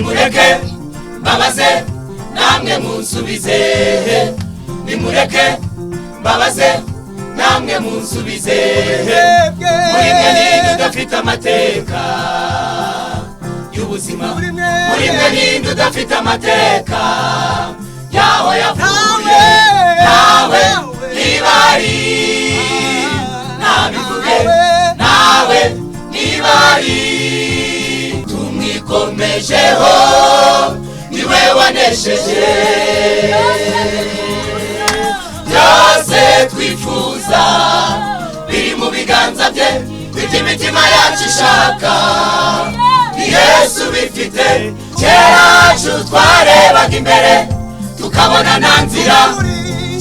nimureke mbabaze namwe munsubize, nimureke mbabaze namwe munsubize, muri mwe ninde udafite amateka y'ubuzima, muri mwe ninde udafite amateka yaho yavuye, nawe nibari nabivuge, nawe nibari tumwikomejeho, niwe wanesheje byose twifuza, biri mu biganza bye, iby'imitima yacu ishaka, Yesu bifite. Keracu twarebaga imbere tukabona nta nzira,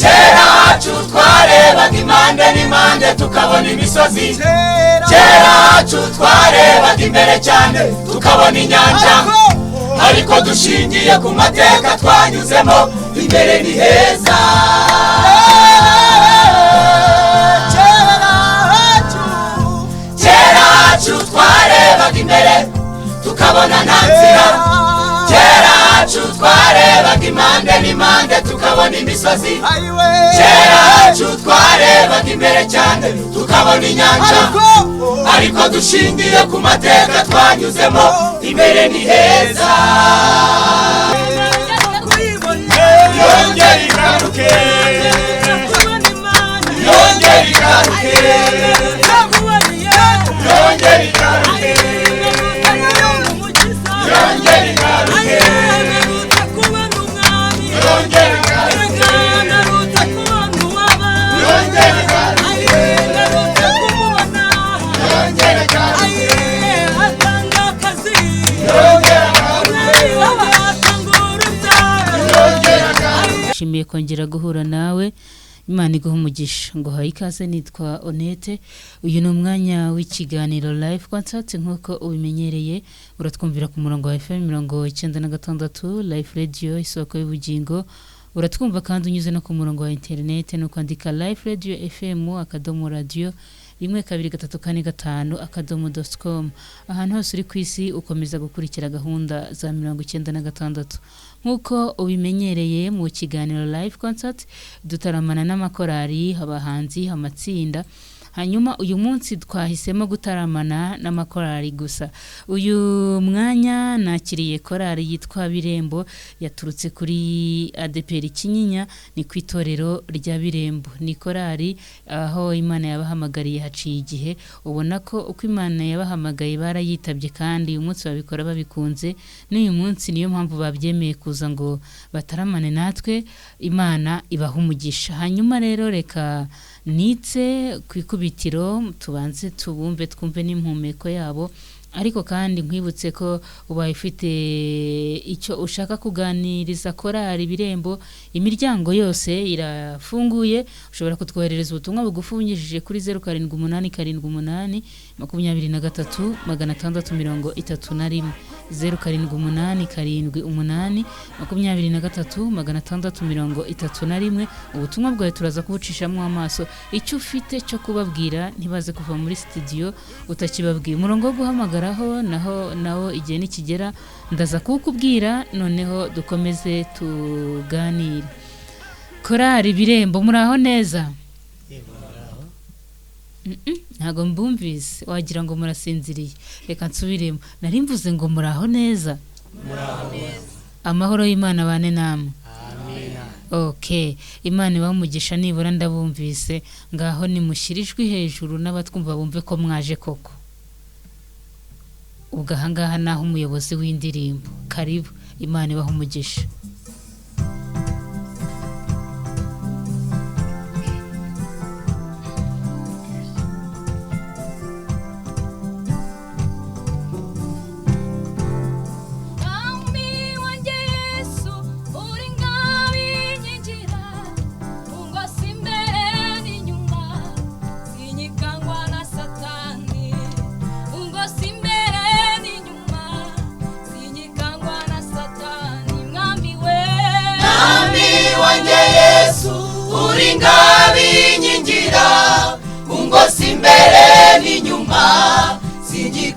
keracu twarebaga impande n'impande tukabona imisozi, keracu twarebaga imbere cyane tukabona inyanja, ariko dushingiye ku mateka twanyuzemo, imbere ni heza. Keracu twarebaga imbere tukabona nta nzira, keracu twarebaga impande n'impande tukabona imisozi, keracu twarebaga imbere cyane tukabona inyanja, ariko dushingiye ku mateka twanyuzemo, imbere ni heza. Yongera igaruke, yongera igaruke, yongera igaruke, yongera igaruke, yongera igaruke, yongera Nshimiye kongera guhura nawe, Imana iguha umugisha. Ngo haye ikaze, nitwa Onete. Uyu ni umwanya w'ikiganiro live concert nkuko ubimenyereye, uratwumvira ku murongo wa FM 96 Live Radio isoko y'ubugingo. Uratwumva kandi unyuze no ku murongo wa internet no kwandika Live Radio FM /radio 12345 ahantu hose uri ku isi ukomeza gukurikira gahunda za 96 nkuko ubimenyereye mu kiganiro live concert, dutaramana n'amakorari, abahanzi, amatsinda. Hanyuma uyu munsi twahisemo gutaramana n'amakorari gusa. Uyu mwanya nakiriye korari yitwa Birembo, yaturutse kuri ADPR Kinyinya, ni kwitorero rya Birembo. Ni korari aho Imana yabahamagariye haciye igihe, ubona ko uko Imana yabahamagaye barayitabye kandi uyu munsi babikora babikunze. N'uyu munsi niyo mpamvu babyemeye kuza ngo bataramane natwe, Imana ibaha umugisha. Hanyuma rero reka nitse kwikubitiro tubanze tubumve twumve n'impumeko yabo, ariko kandi nkwibutse ko ubaye ufite icyo ushaka kuganiriza korari Birembo, imiryango yose irafunguye. Ushobora kutwoherereza ubutumwa bugufi unyujije kuri 0788 23 631 0788 23 631. Ubutumwa bwawe turaza kubucishamo amaso, icyo ufite cyo kubabwira ntibaze kuva muri studio utakibabwiye. Umurongo wo guhamagaraho naho igihe nikigera ndaza kukubwira, noneho dukomeze tuganire. Korari Birembo, muraho neza? Ntago mbumvise, wagira ngo murasinziriye. Reka nsubiremo, nari mvuze ngo muraho neza. Muraho neza. Amahoro y'Imana bane namwe. Amen. Okay, Imana ibamugisha nibura ndabumvise. Ngaho nimushirijwe hejuru n'abatwumva bumve ko mwaje koko. Ugahangaha naho umuyobozi w'indirimbo. Karibu, Imana ibaha umugisha.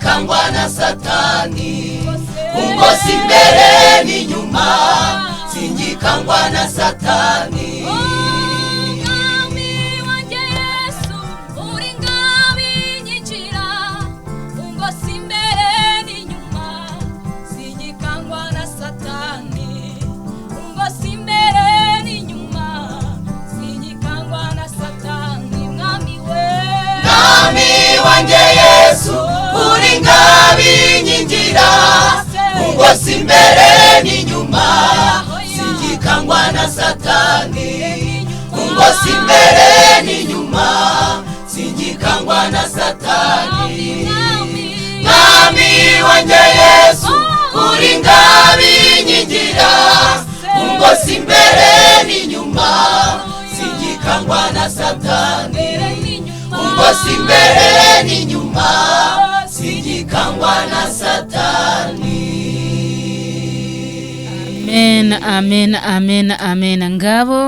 Kangwa na Satani, ubwo si imbere n'inyuma singikangwa na satani. Wanjye Yesu uri ngabinyigira ubwo si imbere n'inyuma singikangwa na satani. Ubwo si imbere n'inyuma singikangwa na satani. Mwami wanjye Yesu uri ngabinyigira ubwo si imbere n'inyuma singikangwa na satani. Ubwo si imbere n'inyuma singikangwa na satani. Amen, amen, amen, amen.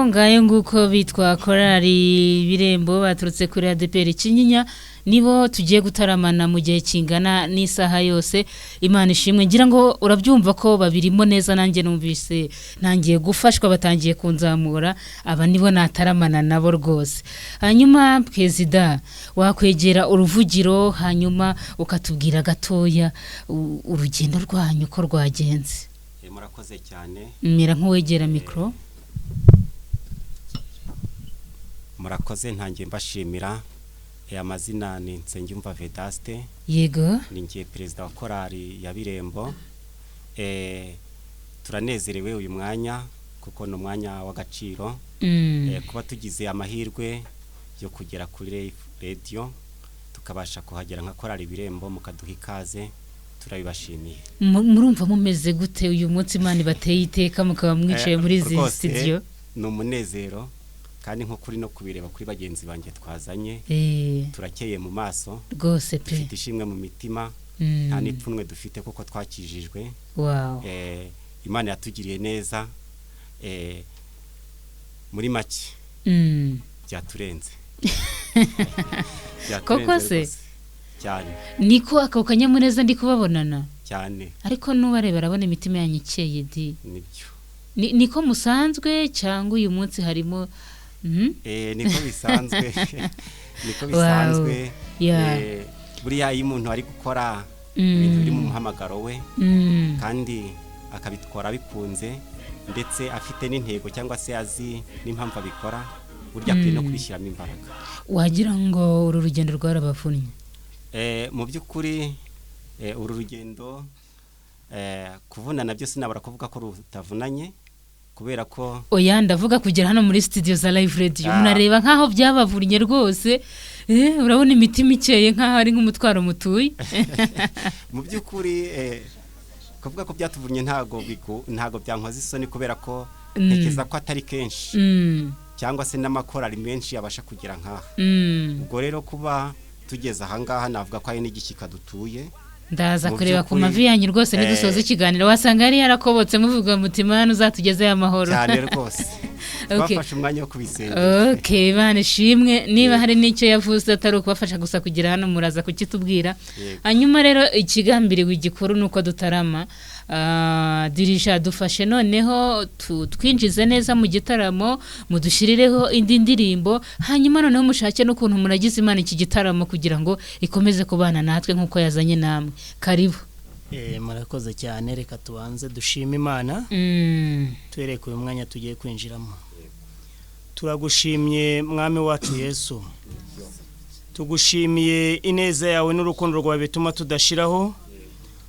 Ngayo nguko bitwa korali Birembo baturutse kuri ADPR Kinyinya, nibo tugiye gutaramana mu gihe kingana n'isaha yose. Imana ishimwe, ngira ngo urabyumva ko babirimo neza, nanjye numvise nangiye gufashwa, batangiye kunzamura. Aba nibo nataramana nabo rwose. Hanyuma Perezida wakwegera uruvugiro, hanyuma ukatubwira gatoya urugendo rwanyu ko rwagenze. Murakoze cyane. Mira nk'uwegera mikro. Murakoze, ntangiye mbashimira. Amazina ni Nsengiyumva Vedaste. Yego. Ni ngiye perezida wa korali ya Birembo. Turanezerewe uyu mwanya kuko no mwanya w'agaciro. Kuba tugize amahirwe yo kugera kuri radio tukabasha kuhagera nka korali Birembo mukaduha ikaze, turabibashimiye. Murumva mumeze gute uyu munsi Imana bateye iteka mukaba mwicaye muri izi studio? No munezero kandi nko kuri no kubireba kuri bagenzi banjye twazanye. Turakeye mu maso rwose pe, dufite ishimwe mu mitima, nta nipfunwe dufite kuko twakijijwe. Wow. Imana yatugiriye neza, muri make byaturenze. Koko se cyane niko akawukanya muneza ndi kubabonana cyane, ariko nubareba arabona imitima yanyu ikeye di. Nibyo. Niko musanzwe cyangwa uyu munsi harimo niko bisanzwe. Niko bisanzwe. Buriya iyo umuntu ari gukora ibintu biri mu muhamagaro we kandi akabitwara bikunze ndetse afite n'intego cyangwa se azi n'impamvu abikora, burya akwiye no kubishyiramo imbaraga. Wagira ngo uru rugendo rwarabavunnye? Mu by'ukuri uru rugendo kuvunana byose nabara kuvuga ko rutavunanye, kubera ko oya ndavuga kugera hano muri studio za Live Radio munareba nkaho byabavunnye rwose. Urabona imitima ikeye nkaho ari nk'umutwaro mutuye. Mu by'ukuri kuvuga ko byatuvunnye ntago byankoze isoni, kubera ko ntekeza ko atari kenshi cyangwa se n'amakorali menshi yabasha kugira nkaha. Ubwo rero kuba tugeze aha ngaha navuga ko ari n'igishyika dutuye. Ndaza kureba ku mavi yanyu rwose nidusoza ikiganiro wasanga yari yarakobotse muvuga mutima hano uzatugeze amahoro. Cyane rwose. Bafashe umwanya wo kubisengera. Okay, Imana ishimwe. Niba hari n'icyo yavuze atari ukubafasha gusa kugira hano muraza kukitubwira. Hanyuma rero ikigambiriwe igikuru nuko dutarama. Dirisha dufashe noneho twinjize neza mu gitaramo, mudushirireho indi ndirimbo, hanyuma noneho mushake n'ukuntu muragize Imana iki gitaramo kugira ngo ikomeze kubana natwe nkuko yazanye namwe. Karibu. Murakoze cyane, reka tubanze dushima Imana. Twereke uyu mwanya tugiye kwinjiramo. Turagushimye mwami wacu Yesu, tugushimiye ineza yawe n'urukundo rwawe bituma tudashiraho.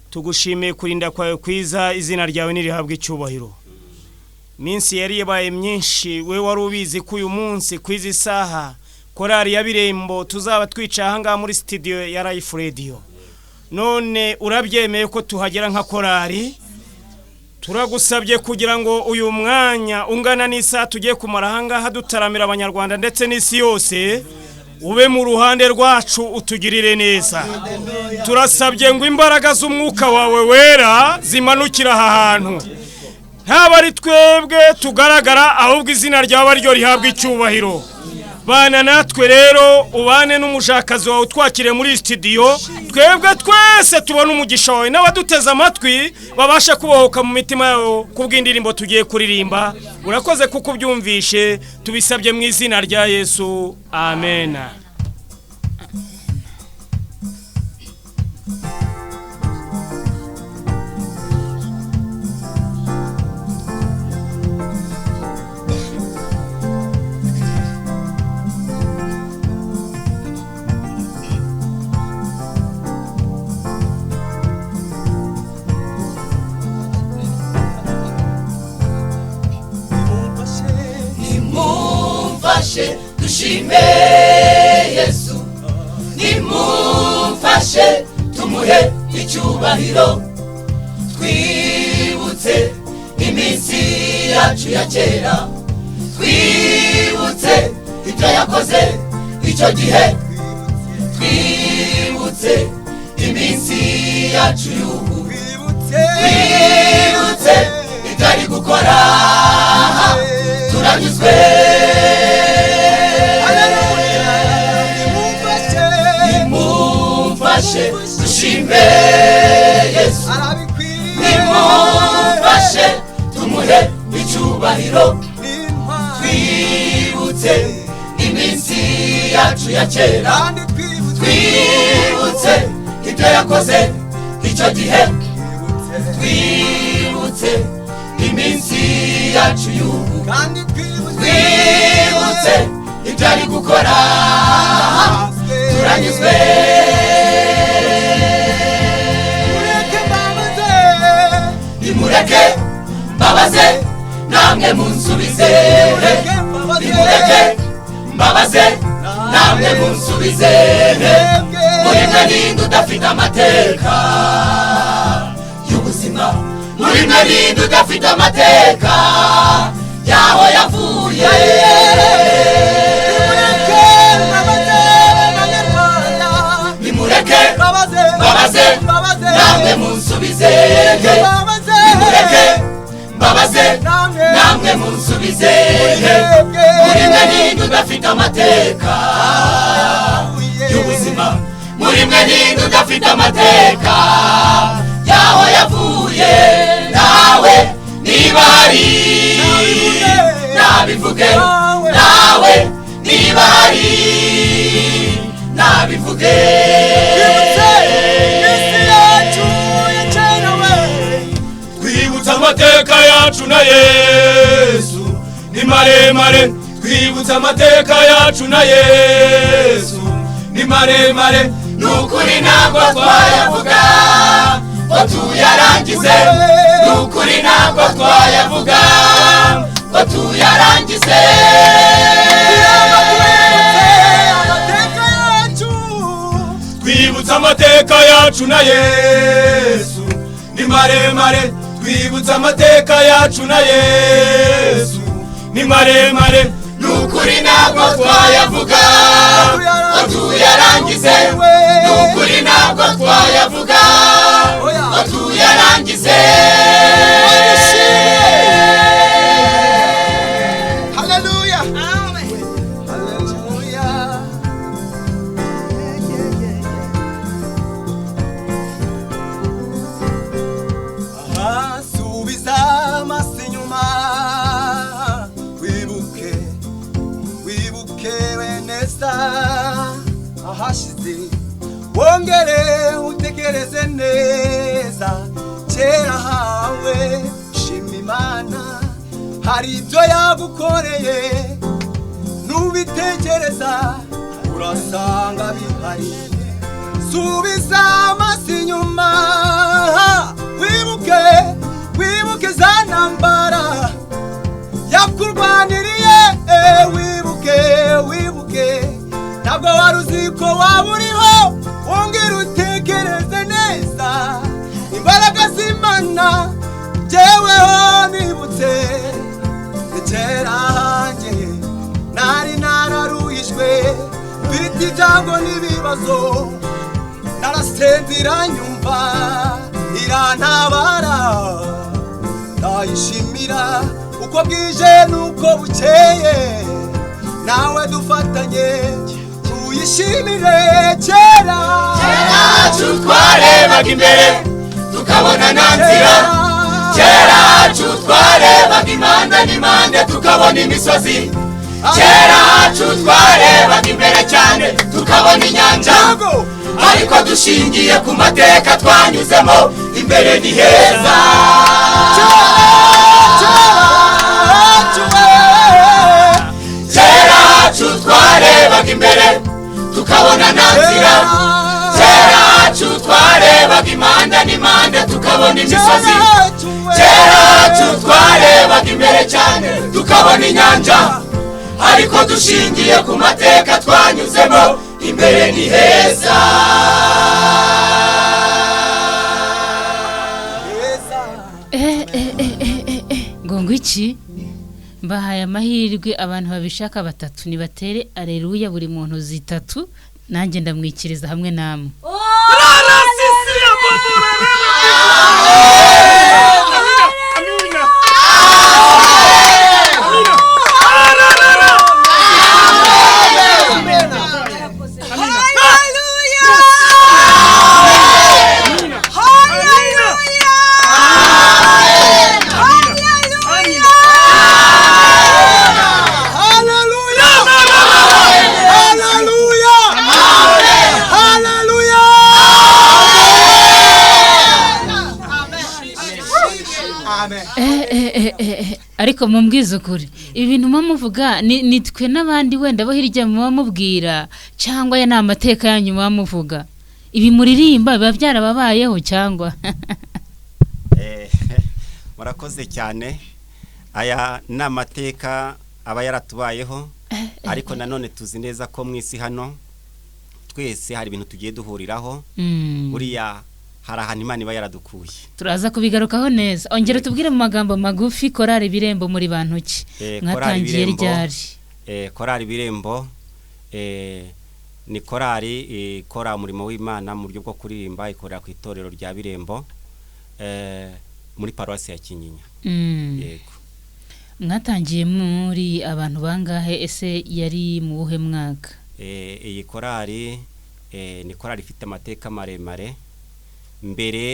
Tugushimiye kurinda kwawe kwiza, izina ryawe nirihabwe icyubahiro. Minsi yari yabaye myinshi, we wari ubizi ko uyu munsi kwizi saha korali ya Birembo tuzaba twica hanga muri studio ya Live Radio. None urabyemeye ko tuhagera nka korali. Turagusabye kugira ngo uyu mwanya ungana n'isa tugiye kumara hanga hadutaramira abanyarwanda ndetse n'isi yose, ube mu ruhande rwacu utugirire neza. Turasabye ngo imbaraga z'umwuka wawe wera zimanukira aha hantu, ntaba ari twebwe tugaragara ahubwo izina ryawe ryo rihabwa icyubahiro. bana natwe rero ubane n'umushakazi wawe twakire muri studio twebwe twese tubona umugisha wawe n'abaduteza amatwi babasha kubohoka mu mitima yabo kubw'indirimbo tugiye kuririmba. Urakoze kuko ubyumvishe, tubisabye mu izina rya Yesu, amen. Dushime Yesu, nimumfashe tumuhe icyubahiro, twibutse iminsi yacu ya kera, twibutse ibyo yakoze icyo gihe, twibutse iminsi yacu y'ubu, twibutse ibyo ari gukora, turanyuzwe. Dushime Yesu, nimumfashe tumuhe icyubahiro, twibutse iminsi yacu ya kera, twibutse ibyo yakoze icyo gihe, twibutse iminsi yacu y'ubu, twibutse ibyo ari gukora, turanyuzwe. Nimureke mbabaze namwe munsubize, nimureke mbabaze namwe munsubize, muri mwe ninde udafite amateka y'ubuzima, muri mwe ninde udafite amateka yaho yavuye. Nimureke mbabaze namwe munsubize, nimureke mbabaze namwe munsubize, muri mwe ninde udafite amateka y'ubuzima, muri mwe ninde udafite amateka yaho yavuye. Nawe niba hari nabivuge, nawe niba hari nabivuge. Twibutsa amateka yacu na Yesu ni maremare, twibutsa amateka yacu na Yesu ni maremare, nukuri ntabwo twayavuga ngo tuyarangize, nukuri ntabwo twayavuga ngo tuyarangize. Twibutsa amateka yacu na Yesu ni maremare, twibutsa amateka yacu na Yesu ni maremare, nukuri ntabwo twayavuga ngo tuyarangize, nukuri ntabwo twayavuga ngo tuyarangize. Hallelujah, amen, hallelujah. Subiza amaso inyuma, wibuke neza ahashize, wongere utekereze neza kera hawe. Shima Imana, hari ibyo yagukoreye, nubitekereza urasanga bihari. Subiza amaso inyuma, wibuke za ntambara yakurwaniriye, wibuke ntabwo wari uzi ko waba uriho, wongere utekereze neza imbaraga z'Imana. Jyeweho nibutse kera hanjye nari nararuhijwe, mfite ibyago n'ibibazo, narasenze iranyumva irantabara, ndayishimira uko bwije nuko bukeye, nawe dufatanye tuyishimire kera cyacu twarebaga imbere tukabona nta nzira cyacu twarebaga impande n'impande tukabona imisozi cyacu twarebaga imbere cyane tukabona inyanja ariko dushingiye ku mateka twanyuzemo imbere ni heza cyacu twarebaga imbere tukabona nta nzira cyacu twarebaga impande n'impande tukabona imisozi cyacu twarebaga imbere cyane tukabona inyanja ariko dushingiye ku mateka twanyuzemo imbere ni heza ngo iki mbahaye amahirwe abantu babishaka batatu nibatere aleluya buri muntu zitatu nanjye ndamwikiriza hamwe namwe ariko mumbwiza ukuri ibintu muvuga nitwe n'abandi wenda bo hirya muba mubwira cyangwa ya ni amateka yanyu muba muvuga ibi muririmba biba byarababayeho cyangwa murakoze cyane aya ni amateka aba yaratubayeho ariko nanone tuzi neza ko mu isi hano twese hari ibintu tugiye duhuriraho buriya hari ahantu Imana iba yaradukuye turaza kubigarukaho neza ongera tubwire mu magambo magufi korari birembo muri bantuki mwatangiye ryari korari birembo ni korari ikora umurimo w'Imana mu buryo bwo kuririmba ikorera ku itorero rya Birembo muri paruwasi ya Kinyinya yego mwatangiye muri abantu bangahe ese yari mu buhe mwaka iyi korari ni korari ifite amateka maremare mbere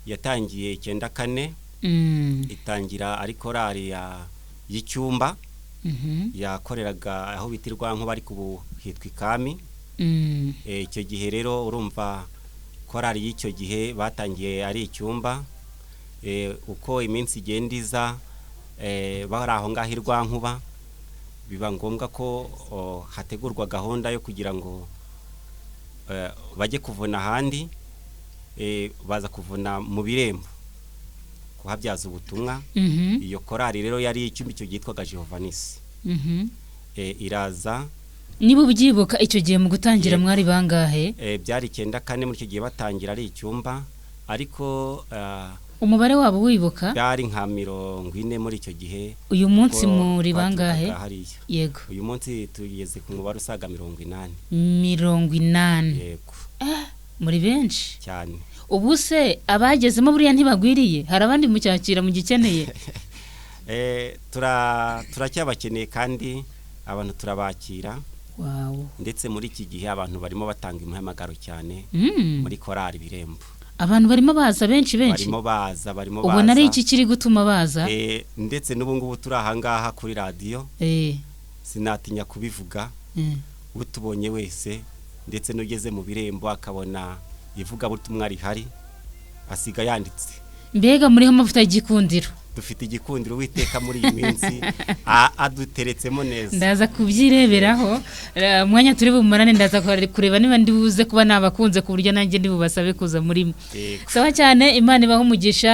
yatangiye 94 itangira ari korari y'icyumba yakoreraga aho bitirwa nko bari kubuhitwa ikami icyo gihe rero urumva korari y'icyo gihe batangiye ari icyumba uko iminsi igendiza bari aho ngaho irwankuba biba ngombwa ko hategurwa gahunda yo kugira ngo bajye kuvuna ahandi baza kuvuna mu Birembo kuhabyaza ubutumwa iyo korari rero yari icyumba cyo gitwaga Jehovanisi iraza niba ubyibuka icyo gihe mu gutangira mwari bangahe byari 94 muri icyo gihe batangira ari icyumba ariko umubare wabo wibuka byari nka 40 muri icyo gihe uyu munsi muri bangahe yego uyu munsi tugeze ku mubare usaga 80 yego muri benshi cyane ubu se abagezemo buriya ntibagwiriye hari abandi mucyakira mu gikeneye turacyabakeneye kandi abantu turabakira ndetse muri iki gihe abantu barimo batanga impamagaro cyane muri korari Birembo abantu barimo baza benshi barimo baza ubona ari iki kiri gutuma baza ndetse n'ubu ngubu turi ahangaha kuri radio sinatinya kubivuga utubonye wese ndetse n'ugeze mu Birembo akabona ivuga butumwa rihari asiga yanditse mbega muriho amavuta y'igikundiro dufite igikundiro witeka muri iyi minsi aduteretsemo neza ndaza kubyireberaho mwanya turi bumarane ndaza kureba niba ndi buze kuba nabakunze ku buryo nanjye ndi bubasabe kuza muri sawa cyane Imana ibaho umugisha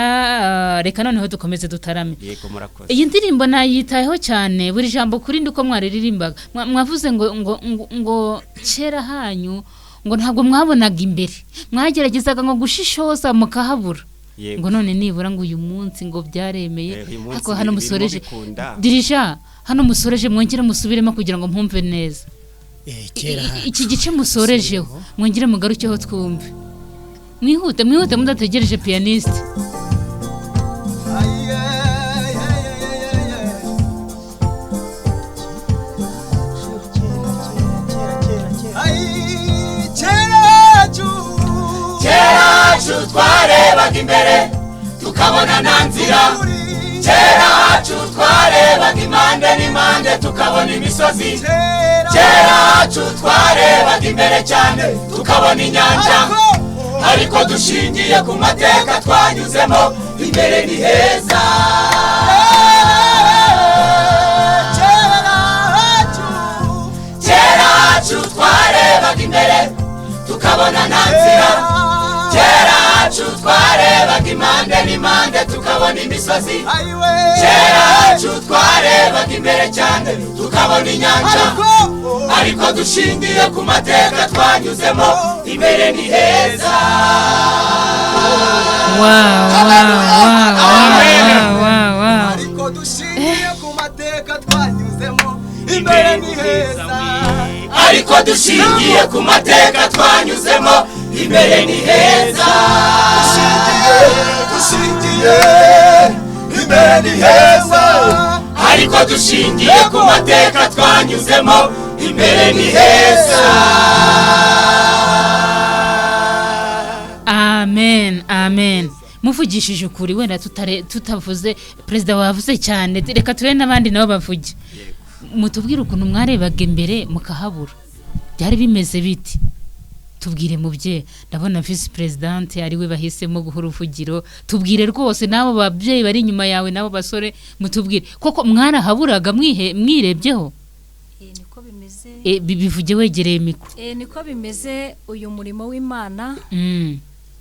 reka noneho dukomeze dutarame yego murakoze iyi ndirimbo nayitayeho cyane buri jambo kuri ndiko mwaririmbaga mwavuze ngo kera hanyu ngo ntabwo mwabonaga imbere mwageragezaga ngo gushishoza mukahabura ngo none nibura ngo uyu munsi ngo byaremeye hako hano musoreje dirija hano musoreje mwongere musubiremo kugira ngo mpumve neza iki gice musorejeho mwongere mugarukeho twumve mwihute mudategereje pianiste twarebaga imbere tukabona nta nzira, kera hacu twarebaga impande n'impande tukabona imisozi, kera hacu twarebaga imbere cyane tukabona inyanja, ariko dushingiye ku mateka twanyuzemo imbere ni heza. Kera hacu twarebaga imbere tukabona nta nzira, kera hacu twarebaga impande n'impande tukabona imisozi, kera hacu twarebaga imbere cyane tukabona inyanja, ariko dushingiye ku mateka twanyuzemo imbere ni heza. ariko dushingiye ku mateka twanyuzemo imbere ni heza, ariko dushingiye ku mateka twanyuzemo imbere ni heza, dushingiye imbere ni heza, ariko dushingiye ku mateka twanyuzemo imbere ni heza. Amen, amen. Muvugishije ukuri wenda tutavuze perezida wavuze cyane, reka turebe n'abandi nabo bavuge. Mutubwire ukuntu mwarebaga imbere mukahabura, byari bimeze biti? Tubwire mubye, ndabona vice president ari we bahisemo guha uruvugiro. Tubwire rwose nabo babyeyi bari inyuma yawe nabo basore, mutubwire koko mwarahaburaga mwirebyeho? Niko bimeze. Bivuge wegereye mikro. Niko bimeze. Uyu murimo w'Imana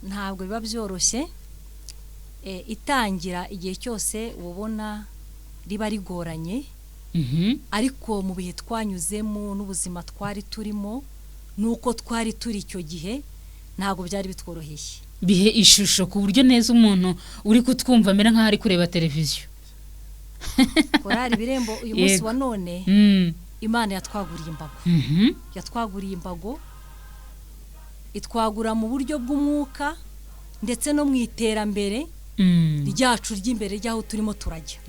ntabwo biba byoroshye. Itangira igihe cyose ubona riba rigoranye, ariko mu bihe twanyuzemo n'ubuzima twari turimo nuko twari turi icyo gihe ntabwo byari bitworoheye. Bihe ishusho ku buryo neza umuntu uri kutwumva amera nk'aho ari kureba televiziyo. Korari Birembo uyu munsi wa none Imana yatwaguriye imbago. Yatwaguriye imbago, itwagura mu buryo bw'umwuka ndetse no mu iterambere ryacu ry'imbere ryaho turimo turajya.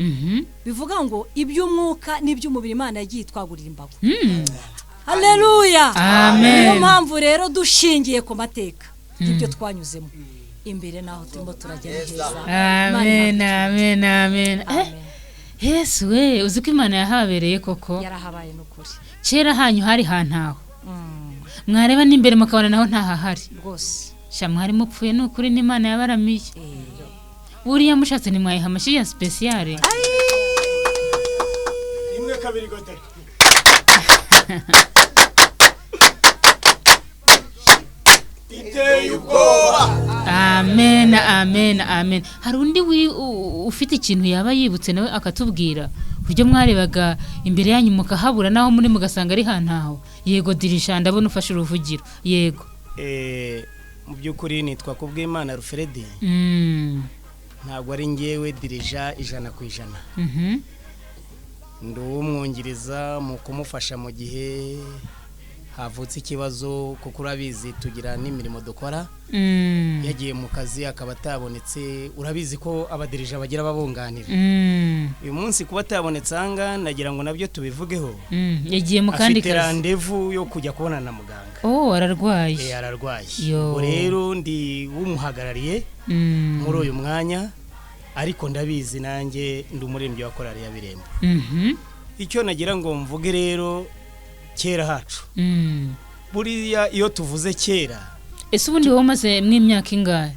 Bivuga ngo iby'umwuka n'iby'umubiri Imana yagiye itwagurira imbago. Haleluya. Amen. Niyo mpamvu rero dushingiye ku mateka y'ibyo twanyuzemo imbere naho turimo turajya heza. Amen, amen, amen. Yesu we, uzi ko Imana yahabereye koko? Yarahabaye n'ukuri. Kera hanyu hari hantaho. Mwareba n'imbere mukabona naho ntahahari. Rwose. Sha mwari mupfuye n'ukuri n'Imana yabaramiye. Buriya mushatse ni mwayiha amashi ya speciale. Rimwe kabiri gatatu. Amen, amen, amen. Hari undi ufite ikintu yaba yibutse nawe akatubwira buryo mwarebaga imbere yanyu mukahabura naho muri mugasanga ari hantaho? Yego Dirisha, ndabona ufashe uruvugiro. Yego. Mu by'ukuri nitwa Kubwimana Rufredi. Ntabwo ari ngewe Dirija 100%. Ndi umwungiriza mu kumufasha mu gihe havutse ikibazo, kuko urabizi tugira n'imirimo dukora. Yagiye mu kazi akaba atabonetse, urabizi ko abadirija bagira babunganira. Uyu munsi kuba atabonetse anga nagira ngo nabyo tubivugeho. Yagiye mu kandi kazi. Afite rendezvous yo kujya kubona na muganga. Ararwaye. Ararwaye. Rero ndi umuhagarariye muri uyu mwanya, ariko ndabizi nanjye ndi umuririmbyi wa korali ya Birembo. Icyo nagira ngo mvuge rero, kera hacu buriya iyo tuvuze kera, ese ubundi wowe maze mw'imyaka ingahe?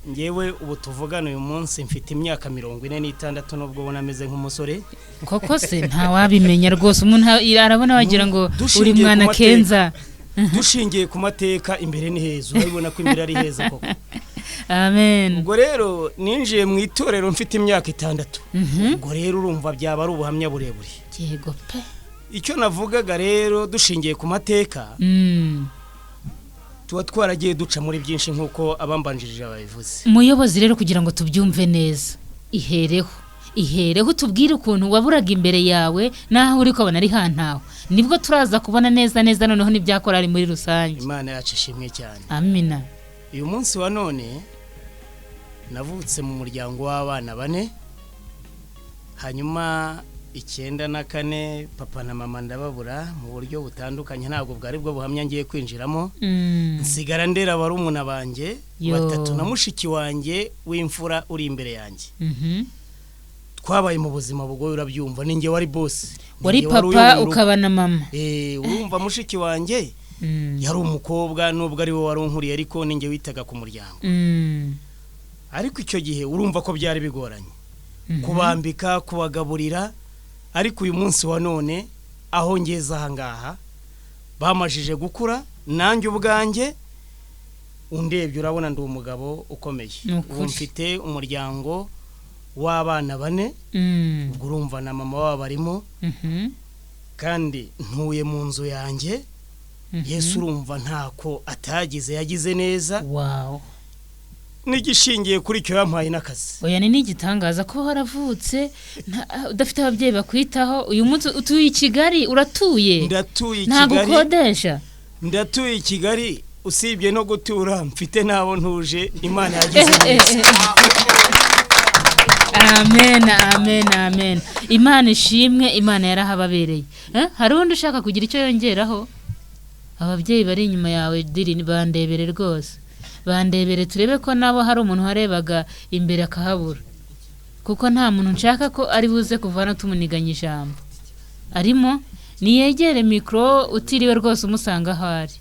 Ngewe ubu tuvugana uyu munsi mfite imyaka 46 nubwo ubona ameze nk'umusore. Koko se nta wabimenya rwose, umuntu arabona wagira ngo uri mwana Kenza. Dushingiye ku mateka imbere ni heza, urabona ko imbere ari heza koko. Amen. Ubwo rero ninjiye mu itorero mfite imyaka 6. Ubwo rero urumva byaba ari ubuhamya burebure. Yego pe. Icyo navugaga rero dushingiye ku mateka, tuba twaragiye duca muri byinshi nk'uko abambanjirije babivuze. Umuyobozi rero kugira ngo tubyumve neza, ihereho tubwire ukuntu waburaga imbere yawe naho uri kubona ari hantaho, nibwo turaza kubona neza noneho n'ibyakora ari muri rusange. Imana yacu ishimwe cyane. Amina. Uyu munsi wa none navutse mu muryango w'abana 4, hanyuma 94 papa na mama ndababura mu buryo butandukanye ntabwo bwari bwo buhamya ngiye kwinjiramo nsigara ndera barumuna banje batatu na mushiki wanje w'imfura uri imbere yanjye twabaye mu buzima bugoye urabyumva ninge wari boss wari papa ukaba na mama urumva mushiki wanje yari umukobwa nubwo ari we warunkuriye ariko ninge witaga ku muryango ariko icyo gihe urumva ko byari bigoranye kubambika kubagaburira ariko uyu munsi wa none aho ngeze aha ngaha bamajije gukura nanjye ubwanjye undebye urabona ndi umugabo ukomeye mfite umuryango w'abana 4 ubwo urumva na mama wabo barimo kandi ntuye mu nzu yanjye Yesu urumva ntako atagize yagize neza wow nigishingiye kuri cyo yampaye nakazi oya ni igitangaza ko haravutse udafite ababyeyi bakwitaho uyu munsi utuye i Kigali uratuye ndatuye i Kigali nta gukodesha ndatuye i Kigali usibye no gutura mfite nabo ntuje Imana yagize neza amen amen amen Imana ishimwe Imana yarahababereye hari undi ushaka kugira icyo yongeraho ababyeyi bari inyuma yawe diri bandebere rwose bandebere turebe ko nabo hari umuntu warebaga imbere akahabura kuko nta muntu nshaka ko ari buze kuvana tumuniganya ijambo arimo niyegere mikro utiriwe rwose umusanga ahari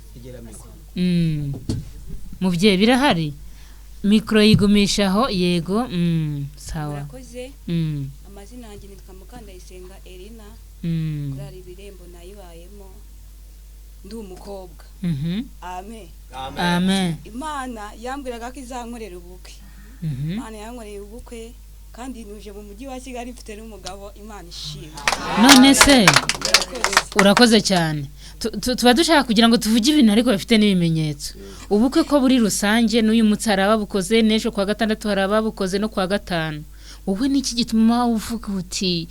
muvyeyi birahari mikro yigumishaho yego sawa urakoze amazina yanjye nitwa Mukandayisenga Elina kurari ibirembo nayibayemo ndi umukobwa amen amen Imana yambwiraga ko izankorera ubukwe Imana yankoreye ubukwe kandi nuje mu mujyi wa Kigali mfite n'umugabo Imana ishimwe none se urakoze cyane tuba dushaka kugira ngo tuvuge ibintu ariko bafite n'ibimenyetso ubukwe ko buri rusange n'uyu mutsara babukoze n'ejo kwa gatandatu hari ababukoze no kwa gatanu wowe niki gituma uvuga uti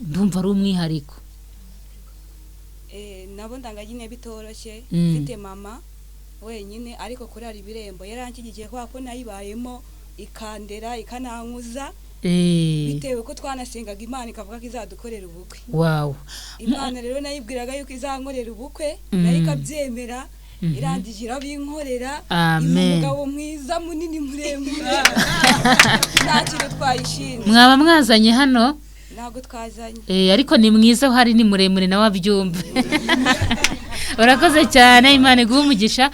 ndumva ari umwihariko nabo ndangagine bitoroshye mfite mama wenyine ariko kurara ibirembo yarankigiye kwa ko nayibayemo ikandera ikanankuza bitewe ko twanasengaga Imana ikavuga ko izadukorera ubukwe wow Imana rero nayibwiraga yuko izankorera ubukwe nayo ikabyemera irandigira binkorera umugabo mwiza munini muremure nakire twayishimye mwaba mwazanye hano ntago twazanye ariko ni mwiza uhari ni muremure nawe abyumva urakoze cyane Imana iguhe umugisha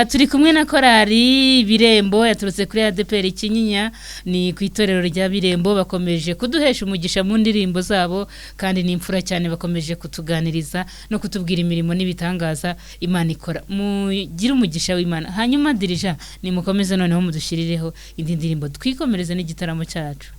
turi kumwe na korari Birembo yaturutse kuri ADPR Kinyinya ni ku itorero rya Birembo bakomeje kuduhesha umugisha mu ndirimbo zabo kandi ni imfura cyane bakomeje kutuganiriza no kutubwira imirimo n'ibitangaza Imana ikora mugira umugisha w'Imana hanyuma dirija ni mukomeze noneho mudushirireho indi ndirimbo twikomereze n'igitaramo cyacu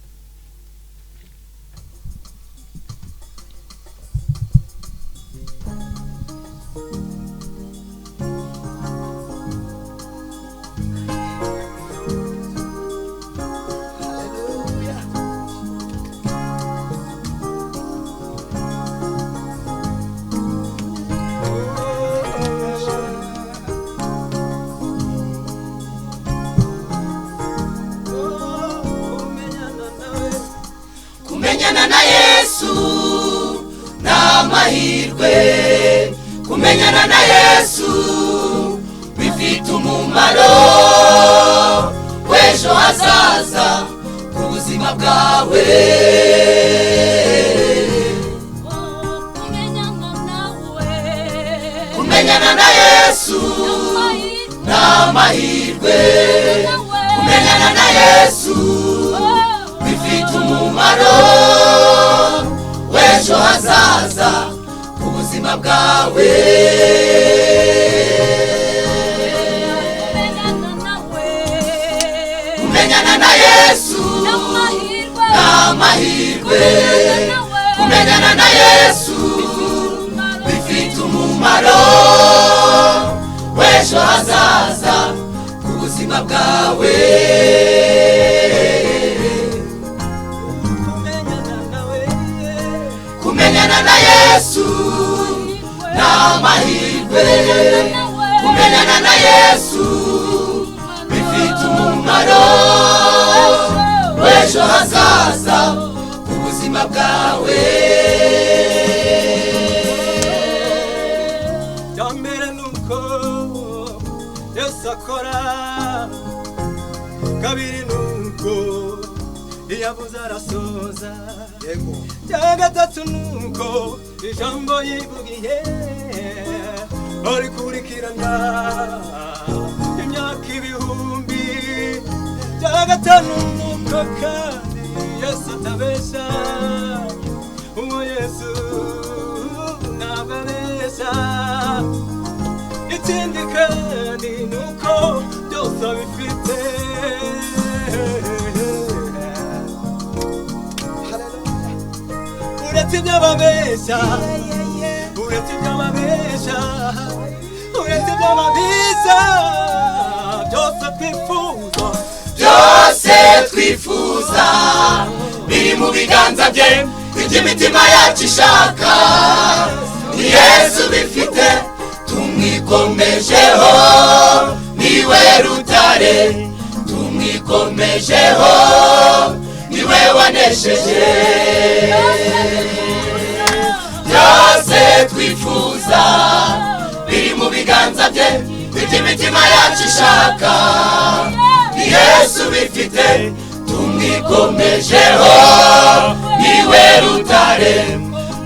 kumenyana na Yesu n'amahirwe kumenyana na Yesu bifite umumaro w'ejo hazaza ku buzima bwawe kumenyana na Yesu n'amahirwe kumenyana na Yesu bifite umumaro w'ejo hazaza ku buzima bwawe kumenyana na Yesu n'amahirwe kumenyana na Yesu bifite umumaro w'ejo hazaza ku buzima bwawe kumenyana na Yesu n'amahirwe kumenyana na Yesu bifite umumaro w'ejo hazaza ku buzima bwawe arasoza arasoza yego cya gatatu nuko ijambo yivugiye arikurikirana imyaka ibihumbi cya gatanu nuko kandi Yesu atabesha uwo Yesu ntabwo abesha ikindi kandi nuko byose abifite uretse ibyo babesha uretse ibyo babesha uretse ibyo babesha byose twifuza byose twifuza biri mu biganza bye iby'imitima yacu ishaka ni Yesu bifite tumwikomejeho niwe rutare tumwikomejeho niwe wanesheje byose twifuza biri mu biganza bye iby'imitima yacu ishaka ni Yesu bifite tumwikomejeho niwe rutare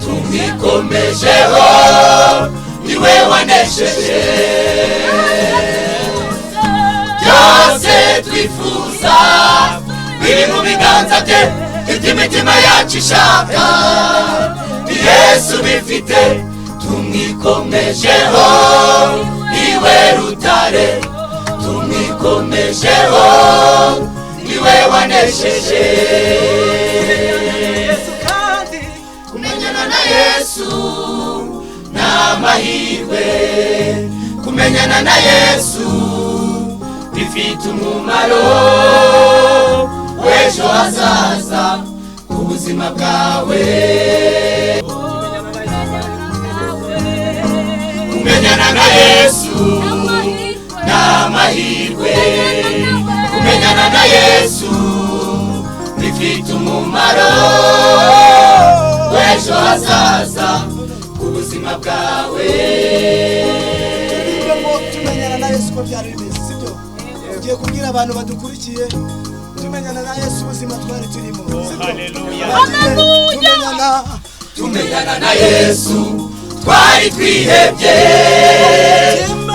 tumwikomejeho niwe wanesheje byose twifuza biri mu biganza bye iby'imitima yacu ishaka ni Yesu bifite tumwikomejeho niwe rutare tumwikomejeho niwe wanesheje kumenyana na Yesu n'amahirwe kumenyana na Yesu bifite umumaro w'ejo hazaza ku buzima bwawe kumenyana na Yesu n'amahirwe kumenyana na Yesu bifite umumaro w'ejo hazaza ku buzima bwawe tumenyana na Yesu ko byari bimeze sibyo ugiye kubwira abantu badukurikiye tumenyana na Yesu ubuzima twari turimo tumenyana na Yesu twari twihebye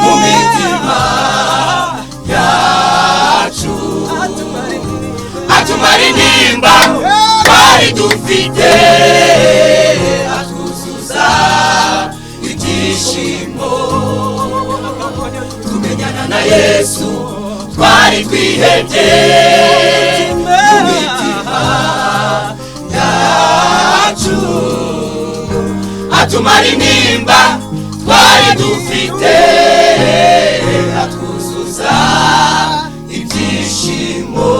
mu mitima yacu atumara intimba twari dufite atwuzuza ibyishimo tumenyana na Yesu twari twihebye mu mitima yacu atumara intimba twari dufite atwuzuza ibyishimo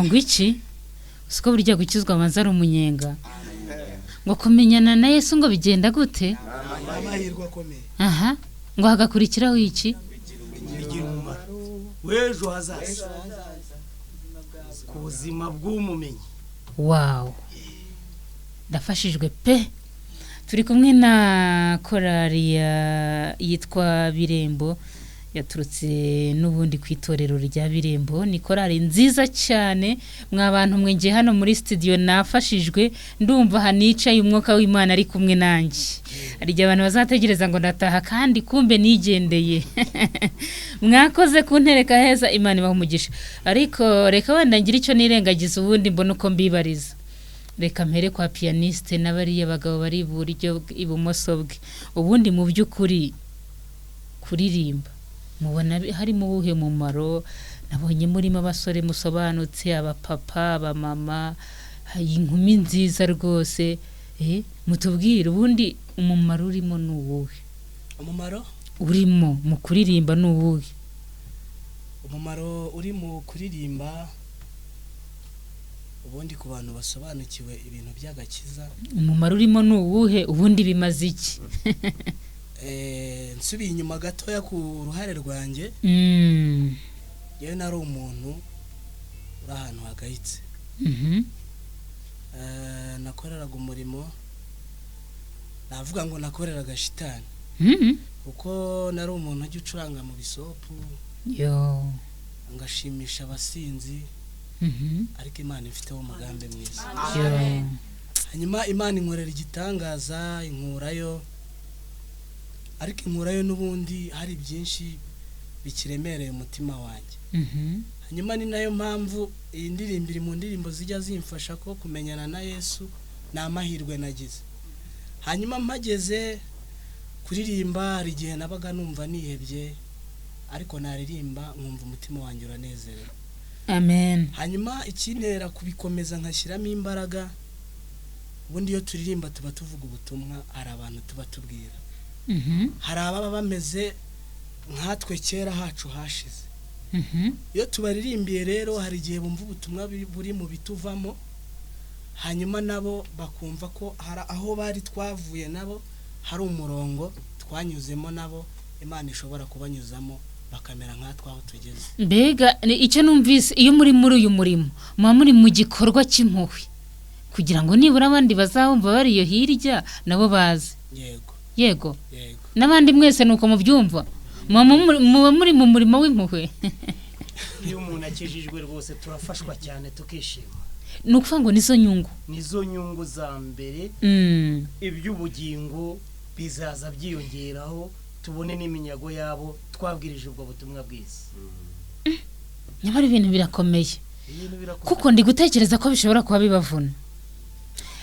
ngo iki siko burya gukizwa amazi ari umunyenga ngo kumenyana na Yesu ngo bigenda gute amahirwe akomeye aha ngo hagakurikiraho iki bigira umumaro w'ejo hazaza ku buzima bw'umumenyi ndafashijwe pe turi kumwe na korali yitwa Birembo yaturutse n'ubundi ku itorero rya Birembo ni korali nziza cyane mwabantu mwe ngiye hano muri studio nafashijwe ndumva hanicaye umwuka w'Imana ari kumwe nanjye ari gihe abantu bazategereza ngo ndataha kandi kumbe nigendeye mwakoze kuntereka heza Imana ibahumugisha ariko reka wenda ngira icyo nirengagiza ubundi mbona uko mbibariza reka mpere kwa pianiste n'abariye bagabo bari iburyo ibumoso bwe ubundi mu by'ukuri kuririmba mubona harimo ubuhe mumaro nabonye murimo abasore musobanutse abapapa abamama inkumi nziza rwose mutubwire ubundi umumaro urimo n'uwuhe umumaro urimo mu kuririmba n'uwuhe umumaro uri mu kuririmba ubundi ku bantu basobanukiwe ibintu by'agakiza umumaro urimo n'uwuhe ubundi bimaze iki nsubiye inyuma gatoya ku ruhare rwanjye yewe nari umuntu uri ahantu hagayitse nakoreraga umurimo navuga ngo nakoreraga shitani kuko nari umuntu ujya ucuranga mu bisopu ngashimisha abasinzi ariko Imana ifiteho umugambi mwiza. Hanyuma Imana inkorera igitangaza, inkurayo, ariko inkurayo n'ubundi hari byinshi bikiremereye umutima wanjye. Hanyuma ni nayo mpamvu iyi ndirimbo iri mu ndirimbo zijya zimfasha ko kumenyana na Yesu ni amahirwe nagize. Hanyuma mpageze kuririmba, hari igihe nabaga numva nihebye, ariko naririmba nkumva umutima wanjye uranezerewe. Amen. Hanyuma ikintera kubikomeza nkashyiramo imbaraga, ubundi iyo turirimba tuba tuvuga ubutumwa, hari abantu tuba tubwira. Hari ababa bameze nkatwe kera hacu hashize. Iyo tubaririmbiye rero hari igihe bumva ubutumwa buri mu bituvamo, hanyuma nabo bakumva ko hari aho bari twavuye nabo hari umurongo twanyuzemo nabo Imana ishobora kubanyuzamo bakamera nkatwe aho tugeze. Mbega icyo numvise, iyo muri uyu murimo muba muri mu gikorwa cy'impuhwe kugira ngo nibura abandi bazabumva bari iyo hirya nabo bazi. Yego n'abandi mwese nuko mubyumva, muba muri mu murimo w'impuhwe. Iyo umuntu akijijwe rwose turafashwa cyane tukishima. Nukuvuga ngo nizo nyungu za mbere, iby'ubugingo bizaza byiyongeraho, tubone n'iminyago yabo twabwirije ubwo butumwa bwiza. Nyamara ibintu birakomeye, kuko ndi gutekereza ko bishobora kuba bibavuna.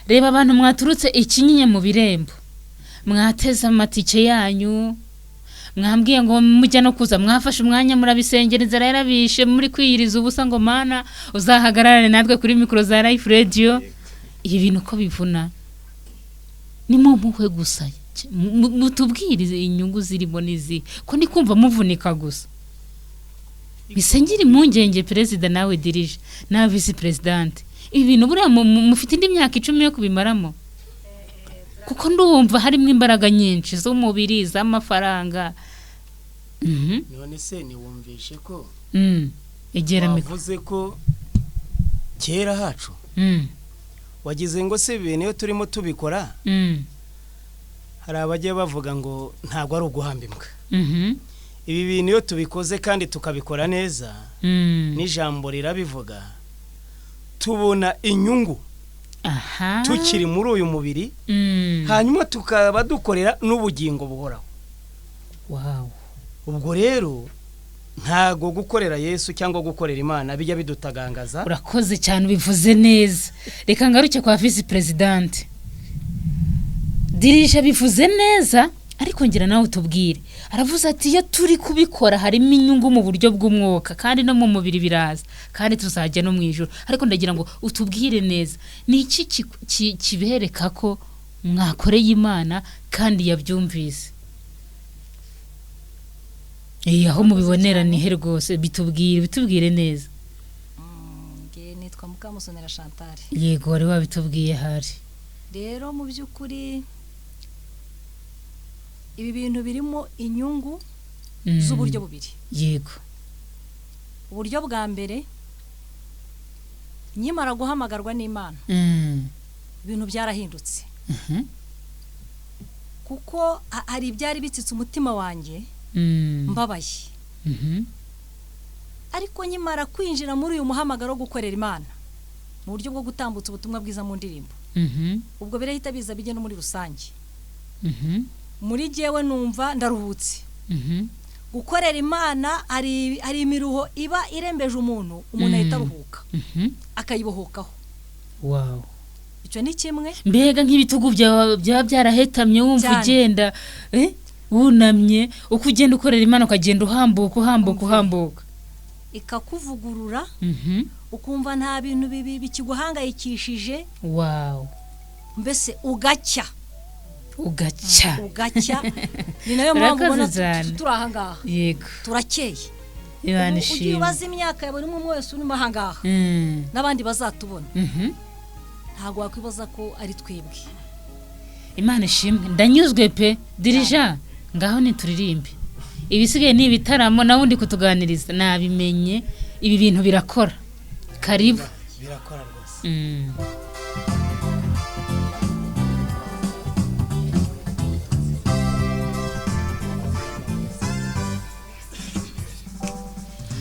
Reba abantu mwaturutse ikinyinya mu birembo, mwateze amatike yanyu, mwambwiye ngo mujya no kuza, mwafashe umwanya murabisengera, inzara yarabishe, muri kwiyiriza ubusa ngo Mana uzahagararane natwe kuri mikoro za Life Radio. Ibi bintu ko bivuna, ni mu mpuhwe gusa, mutubwirize inyungu zirimo nizi ko ndi kumva muvunika gusa. Bisengira impungenge perezida nawe dirije na vice president, ibi bintu buriya mufite indi myaka 10 yo kubimaramo, kuko ndumva harimo imbaraga nyinshi z'umubiri, z'amafaranga. None se niwumvishe ko wavuze ko kera hacu wagize ngo se bene yo turimo tubikora, hari abajya bavuga ngo ntago ari uguhamba imbwa. Ibi bintu iyo tubikoze kandi tukabikora neza, n'ijambo rirabivuga, tubona inyungu tukiri muri uyu mubiri, hanyuma tukaba dukorera n'ubugingo buhoraho. Ubwo rero ntago gukorera Yesu cyangwa gukorera Imana bijya bidutagangaza. Urakoze cyane, ubivuze neza. Reka ngaruke kwa vice president. Dirije bivuze neza, ariko ngira nawe utubwire. Aravuze ati iyo turi kubikora harimo inyungu mu buryo bw'umwuka kandi no mu mubiri biraza, kandi tuzajya no mu ijuru. Ariko ndagira ngo utubwire neza, ni iki kibereka ko mwakoreye Imana kandi yabyumvise? Aho mubibonera ni he rwose? Bitubwire neza. Nitwa Mukamusonera Chantal. Yego, wari wabitubwiye hari. Rero mu by'ukuri ibi bintu birimo inyungu z'uburyo bubiri. Yego. Uburyo bwa mbere, nyimara guhamagarwa n'Imana, ibintu byarahindutse. Kuko hari ibyari bitsitse umutima wanjye, mbabaye. Ariko nyimara kwinjira muri uyu muhamagaro wo gukorera Imana mu buryo bwo gutambutsa ubutumwa bwiza mu ndirimbo, ubwo birahita biza bijye no muri rusange. Muri jewe numva ndaruhutse. Gukorera Imana ari imiruho iba irembeje umuntu ahita aruhuka, akayibohokaho. Icyo ni kimwe. Mbega nk'ibitugu byaba byarahetamye wumva ugenda wunamye, uko ugenda ukorera Imana ukagenda uhambuka ikakuvugurura, ukumva nta bintu bibi bikiguhangayikishije. Mbese ugacya. Ni nayo mpamvu ubona turi aha ngaha. Yego, turakeye. Imana ishimwe. Ugiye ubaza imyaka ya buri umwe wese urimo aha ngaha, n'abandi bazatubona. Ntabwo wakwibaza ko ari twebwe. Imana ishimwe. Ndanyuzwe pe. Dirija, ngaho nituririmbe. Ibisigaye ni ibitaramo na wundi kutuganiriza nabimenye. Ibi bintu birakora. Karibu. Birakora rwose.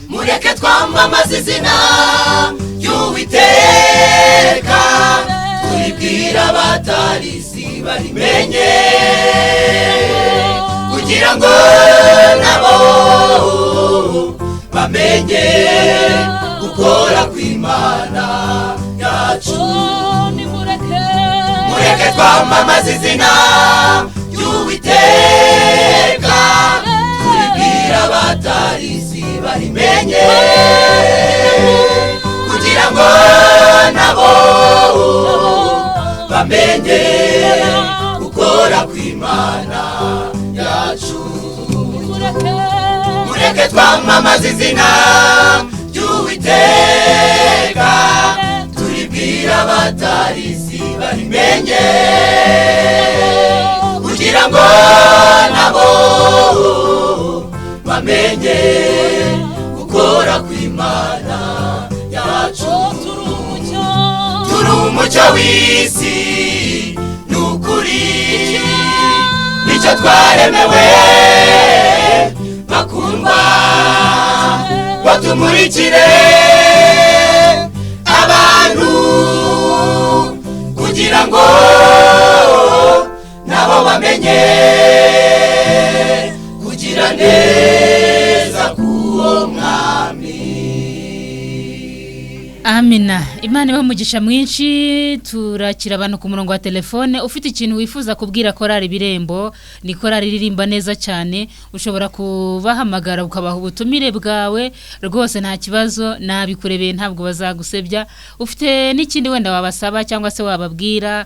Muri mureke twamamaze izina ry'Uwiteka turibwira abatarizi barimenye kugira ngo nabo bamenye gukora kw'Imana yacu mureke twamamaze izina ry'Uwiteka turibwira abatarizi barimenye kugira ngo nabo bamenye gukora kw'Imana yacu mureke twamamaze izina ry'Uwiteka turibwira abatarizi barimenye kugira ngo nabo bamenye gukora kw'Imana yacu turi umucyo w'isi n'ukuri nicyo twaremewe bakundwa batumurikire abantu kugira ngo nabo bamenye kugira neza k'uwo mwami. Amina. Imana iba umugisha mwinshi. Turakira abantu ku murongo wa telefone. Ufite ikintu wifuza kubwira korari Birembo, ni korari iririmba neza cyane, ushobora kubahamagara ukabaha ubutumire bwawe rwose nta kibazo, nabikurebeye ntabwo bazagusebya. Ufite n'ikindi wenda wabasaba cyangwa se wababwira,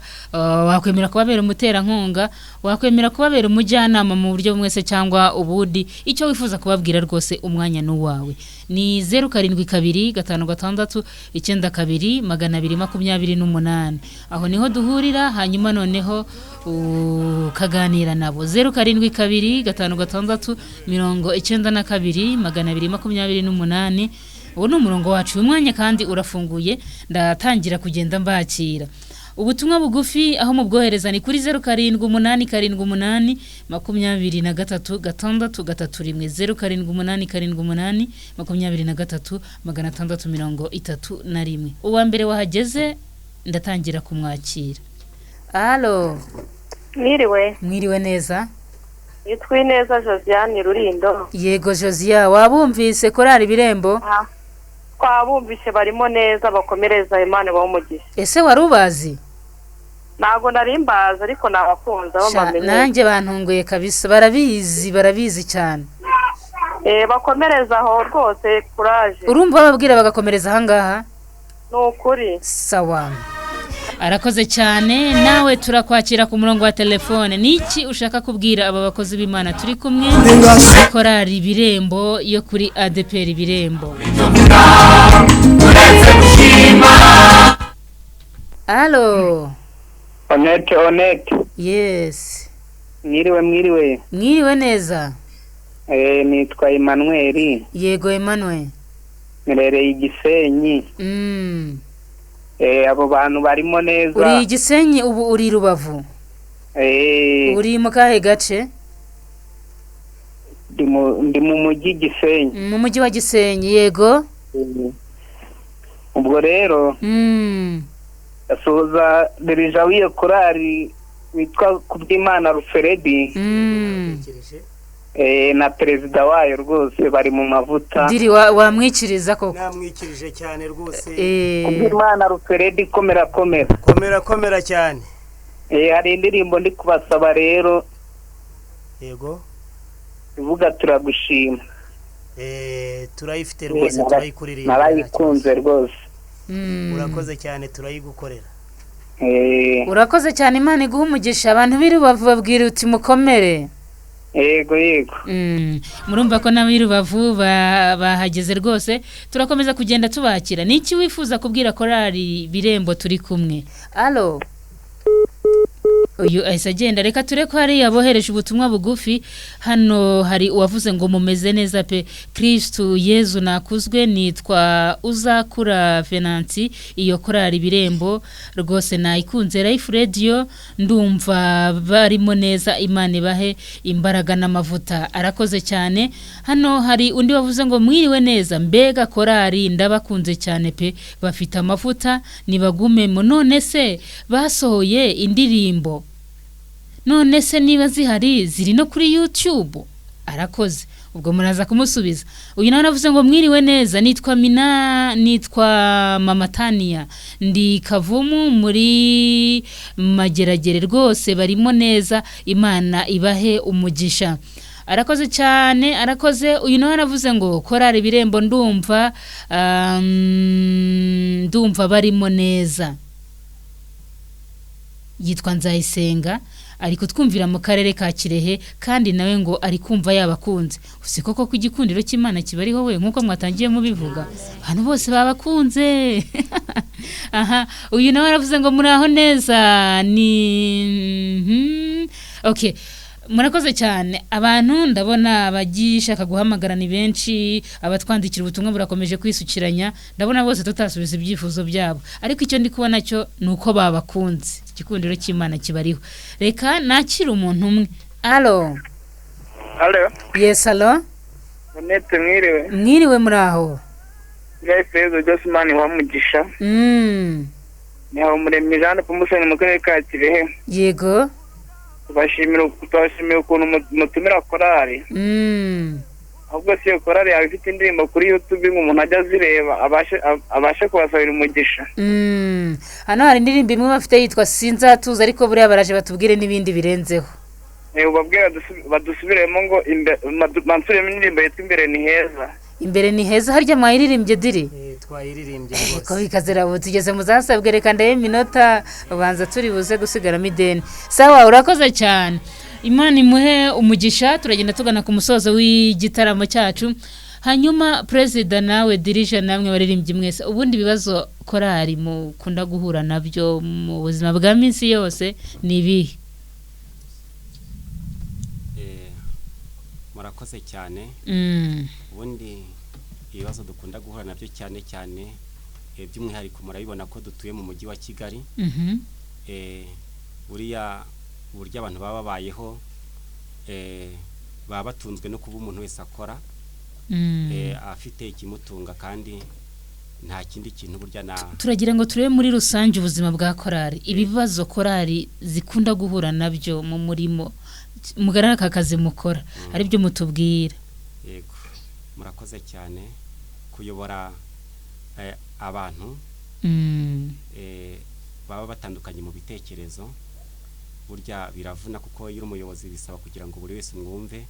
wakwemera kubabera umuterankunga, wakwemera kubabera umujyanama mu buryo bumwe se cyangwa ubundi, icyo wifuza kubabwira rwose umwanya n'uwawe. Ni 0725929228. Aho niho duhurira, hanyuma noneho ukaganira nabo. 0725929228. Uwo ni umurongo wacu umwanya kandi urafunguye, ndatangira kugenda mbakira. Ubutumwa bugufi aho mubwohereza ni kuri 0788 23 0788 23 Uwa mbere wahageze ndatangira kumwakira. Allo. Mwiriwe neza. Yitwi neza Josiane Rurindo. Yego Josia, wabumvise korari Birembo? Twabumvise barimo neza bakomereza Imana bamugisha. Ese warubazi? Nago narimbaza ariko nabakunza bamenye. Nanjye bantunguye kabisa, barabizi cyane. Bakomereza aho rwose courage. Urumva bababwira bagakomereza hangaha? Nukuri. Sawa. Arakoze cyane, nawe turakwakira ku murongo wa telefone. Niki ushaka kubwira aba bakozi b'Imana turi kumwe? Korari Birembo yo kuri ADPR Birembo. Allo. Onete. Yes. Mwiriwe neza. Nitwa Emmanuel. Yego Emmanuel. Mirereye Igisenyi. Abo bantu barimo neza. Uri Igisenyi ubu uri Rubavu? Uri mu kahe gace? Ndi mu mujyi Gisenyi. Mu mujyi wa Gisenyi, yego. Ubwo rero asuza dirija wiye korari witwa Kubyimana Ruferedi. Na perezida wayo rwose bari mu mavuta. Diri wamwikiriza koko? Namwikirije cyane rwose. Kubyimana Ruferedi komera cyane. Hari indirimbo ndi kubasaba rero. Yego. Ivuga turagushima. Turayifite rwose, turayikuririmba. Narayikunze rwose. Urakoze cyane, turayigukorera. Urakoze cyane, Imana iguha umugisha. Abantu b'Irubavu babwira uti mukomere. Yego. Murumva ko n'ab'Irubavu bahageze rwose. Turakomeza kugenda tubakira. Niki wifuza kubwira korari Birembo turi kumwe? Allo. uyu ahise agenda reka ture ko hari yabohereje ubutumwa bugufi hano hari uwavuze ngo mumeze neza pe Kristo Yezu nakuzwe nitwa uzakura Venansi iyo korari birembo rwose nayikunze Life Radio ndumva barimo neza Imana ibahe imbaraga n'amavuta arakoze cyane hano hari undi wavuze ngo mwiriwe neza mbega korari ndabakunze cyane pe bafite amavuta nibagume none se basohoye indirimbo none se niba zihari ziri no kuri YouTube arakoze ubwo muraza kumusubiza uyu nawe navuze ngo mwiriwe neza nitwa Mama Tania ndi Kavumu muri Mageragere rwose barimo neza Imana ibahe umugisha arakoze cyane arakoze uyu nawe navuze ngo korari birembo ndumva barimo neza yitwa Nzayisenga ari kutwumvira mu karere ka Kirehe kandi nawe ngo ari kumva yabakunze usiko ko kugikundiro cy'Imana kibariho we nkuko mwatangiye mubivuga hano bose babakunze aha uyu nawe aravuze ngo muraho neza ni okay murakoze cyane abantu ndabona abagishaka guhamagara ni benshi abatwandikira ubutumwa burakomeje kwisukiranya ndabona bose tutasubiza ibyifuzo byabo ariko icyo ndi kubona cyo nuko babakunze igikundiro cy'Imana kibariho reka nakira umuntu umwe allo yes allo Bonete mwiriwe muraho Fezo Josman wa Mugisha Niho muremye Jean Pamusoni mu karere ka Kirehe yego tubashimira ukuntu mutumira korari ahubwo si korari yawe ifite indirimbo kuri YouTube umuntu ajya azireba abashe kubasabira umugisha hano hari indirimbo imwe bafite yitwa Sinzatuza ariko buriya baraje batubwire n'ibindi birenzeho ubabwira badusubiremo ngo mansubiremo indirimbo yitwa imbere ni heza harya mwayiririmbye diri twayiririmbye ko bikazera ubu tugeze mu zasabwe reka ndaye minota ubanza turi buze gusigaramo ideni sawa urakoze cyane Imana imuhe umugisha turagenda tugana ku musozo w'igitaramo cyacu hanyuma president nawe dirije namwe baririmbye mwese ubundi bibazo korari mukunda guhura nabyo mu buzima bwa minsi yose nibi murakoze cyane ubundi ibibazo dukunda guhura nabyo cyane by'umwihariko murabibona ko dutuye mu mujyi wa Kigali buriya uburyo abantu baba babayeho baba batunzwe no kuba umuntu wese akora afite ikimutunga kandi nta kindi kintu burya turagira ngo turebe muri rusange ubuzima bwa korari ibibazo korari zikunda guhura nabyo mu murimo mugarara akazi mukora ari byo mutubwira yego murakoze cyane kuyobora abantu baba batandukanye mu bitekerezo burya biravuna kuko iyo umuyobozi bisaba kugira ngo buri wese umwumve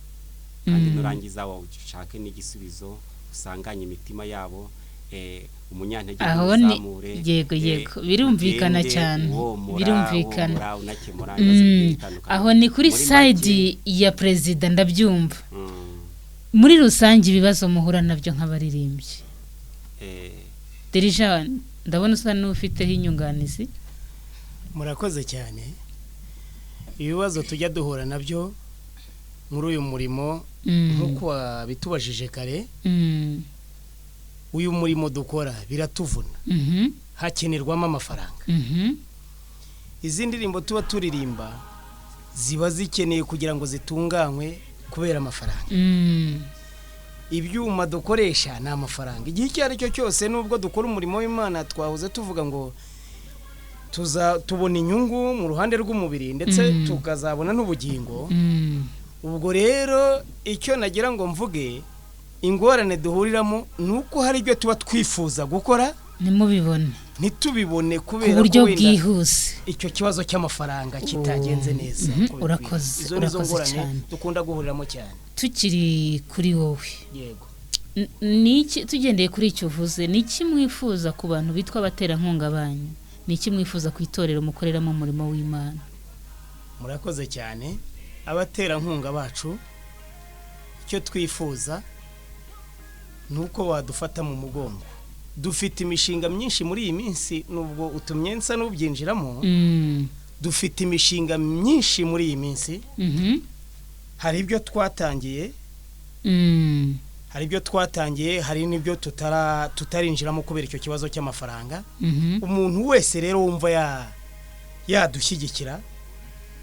kandi nurangiza wo ushake n'igisubizo usanganye imitima yabo umunyantege uzamure yego birumvikana cyane birumvikana aho ni kuri side ya president ndabyumva muri rusange ibibazo muhura nabyo nk'abaririmbyi Dirija ndabona usa n'ufiteho inyunganizi murakoze cyane ibibazo tujya duhura nabyo muri uyu murimo nkuko bitubajije kare uyu murimo dukora biratuvuna hakenerwamo amafaranga izi ndirimbo tuba turirimba ziba zikeneye kugira ngo zitunganywe kubera amafaranga ibyuma dukoresha ni amafaranga igihe icyo ari cyo cyose nubwo dukora umurimo w'Imana twahoze tuvuga ngo tubona inyungu mu ruhande rw'umubiri ndetse tukazabona n'ubugingo ubwo rero icyo nagira ngo mvuge ingorane duhuriramo nuko hari ibyo tuba twifuza gukora ntitubibone kubera uburyo bwihuse icyo kibazo cy'amafaranga kitagenze neza urakoze cyane dukunda guhuriramo cyane tukiri kuri wowe yego niki tugendeye kuri icyo uvuze niki mwifuza ku bantu bitwa abaterankunga banyu niki mwifuza ku itorero mukoreramo umurimo w'Imana murakoze cyane abaterankunga bacu icyo twifuza nuko wadufata mu mugongo dufite imishinga myinshi muri iyi minsi nubwo utumye nsa n'ubyinjiramo dufite imishinga myinshi muri iyi minsi hari ibyo twatangiye hari n'ibyo tutarinjiramo kubera icyo kibazo cy'amafaranga umuntu wese rero wumva yadushyigikira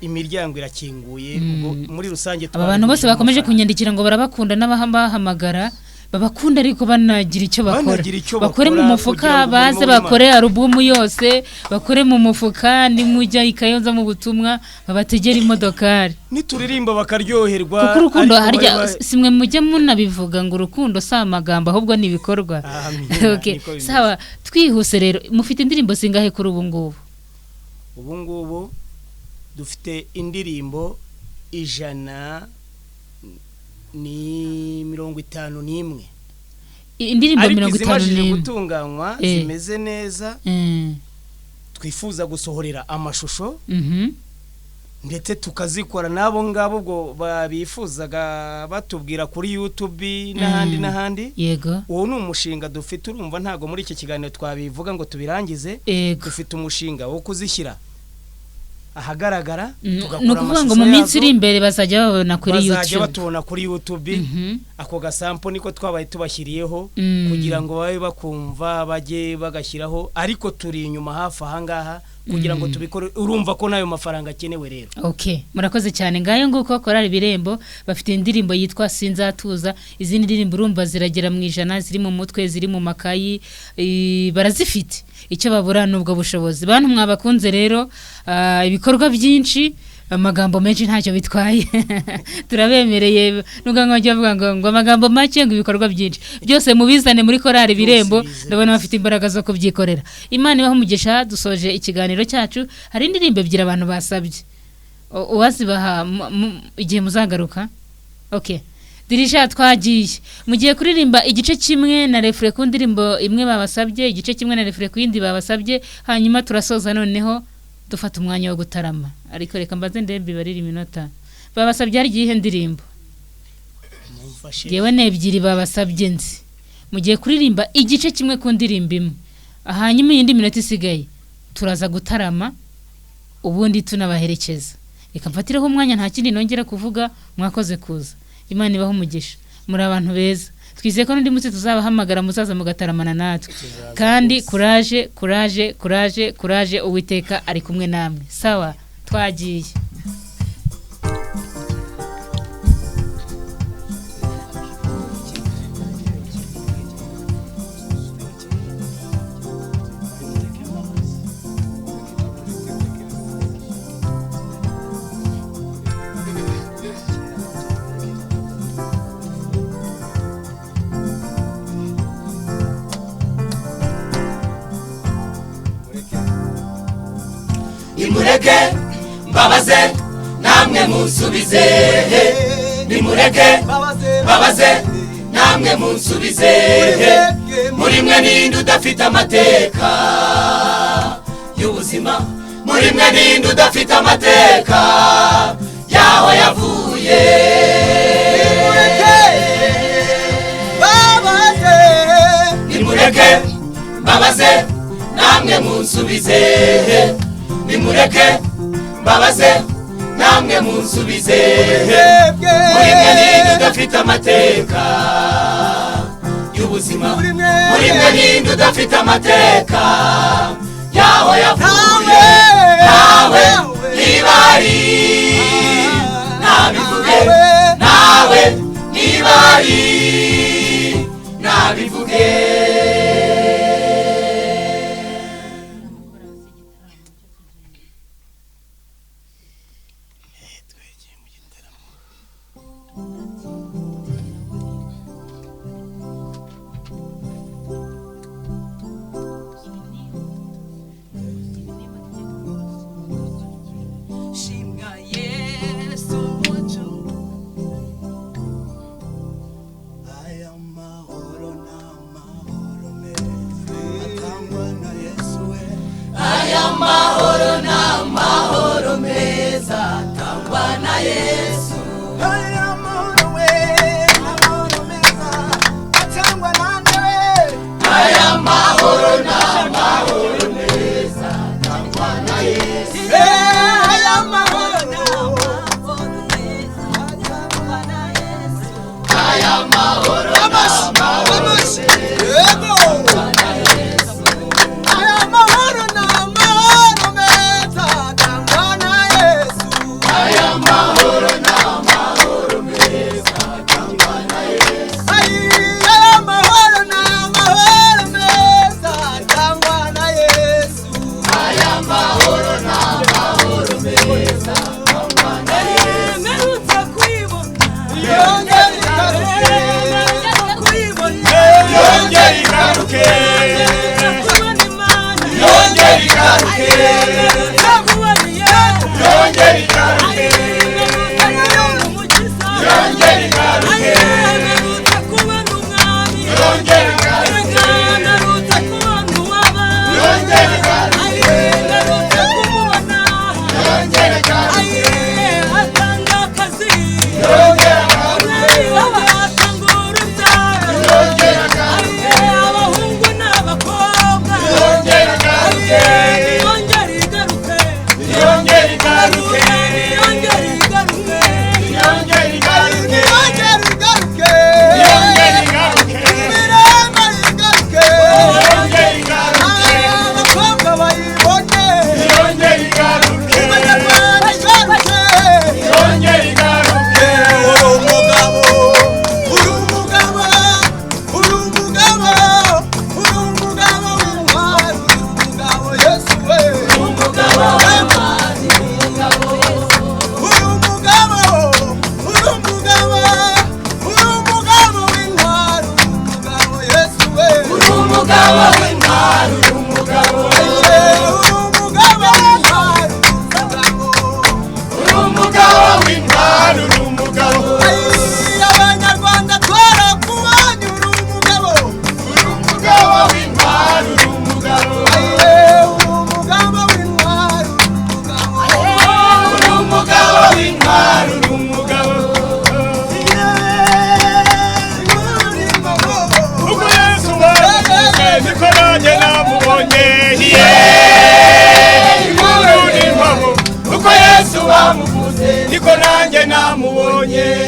imiryango irakinguye muri rusange abantu bose bakomeje kunyandikira ngo barabakunda n'abahamagara babakunda ariko banagira icyo bakora bakore mu mufuka baze bakore alubumu yose bakore mu mufuka nimujya ikayonza mu butumwa babategera imodokari nituririmba bakaryoherwa kuko urukundo harya simwe mujye munabivuga ngo urukundo si amagambo ahubwo ni ibikorwa okay sawa twihuse rero mufite indirimbo zingahe kuri ubu ngubu dufite indirimbo 151 indirimbo 51 gutunganywa zimeze neza twifuza gusohorera amashusho ndetse tukazikora nabo ngabo ubwo babifuzaga batubwira kuri YouTube n'ahandi yego uwo ni umushinga dufite urumva ntago muri iki kiganiro twabivuga ngo tubirangize dufite umushinga wo kuzishyira ahagaragara tugakora amashusho mu minsi iri imbere bazajya babona kuri YouTube bazajya batubona kuri YouTube ako gasampo niko twabaye tubashyiriyeho kugira ngo babe bakumva bajye bagashyiraho ariko turi inyuma hafi ahangaha kugira ngo tubikore urumva ko nayo mafaranga akenewe rero okay murakoze cyane ngayo nguko korali Birembo bafite indirimbo yitwa Sinzatuza izindi ndirimbo urumva ziragera mu 100 ziri mu mutwe ziri mu makayi barazifite icyo babura nubwo bushobozi bantu mwabakunze rero ibikorwa byinshi amagambo menshi ntacyo bitwaye turabemereye nubwo nkajya avuga ngo amagambo make ngo ibikorwa byinshi byose mubizane muri korali Birembo ndabona bafite imbaraga zo kubyikorera Imana ibaho umugisha dusoje ikiganiro cyacu hari indirimbo ebyiri abantu basabye uwazibaha igihe muzagaruka okay Dirisha twagiye mugiye kuririmba igice kimwe na refre ku ndirimbo imwe babasabye igice kimwe na refre ku yindi babasabye hanyuma turasoza noneho dufata umwanya wo gutarama ariko reka mbaze ndembi barira iminota babasabye ari gihe ndirimbo yewe nebyiri babasabye nzi mugiye kuririmba igice kimwe ku ndirimbo imwe hanyuma iyindi minota isigaye turaza gutarama ubundi tunabaherekeza reka mfatireho umwanya nta kindi nongera kuvuga mwakoze kuza Imana ibaho umugisha muri abantu beza twizeye ko n'undi munsi tuzabahamagara musaza mugataramana natwe kandi courage Uwiteka ari kumwe namwe sawa twagiye nimureke mbabaze namwe munsubize nimureke mbabaze namwe munsubize muri mwe ninde udafite amateka y'ubuzima muri mwe ninde udafite amateka yaho yavuye nimureke mbabaze namwe munsubize nimureke mbabaze namwe munsubize muri mwe ninde udafite amateka y'ubuzima muri mwe ninde udafite amateka yaho yavuye nawe nibari nabivuge nawe nibari nabivuge Yeah. twabanye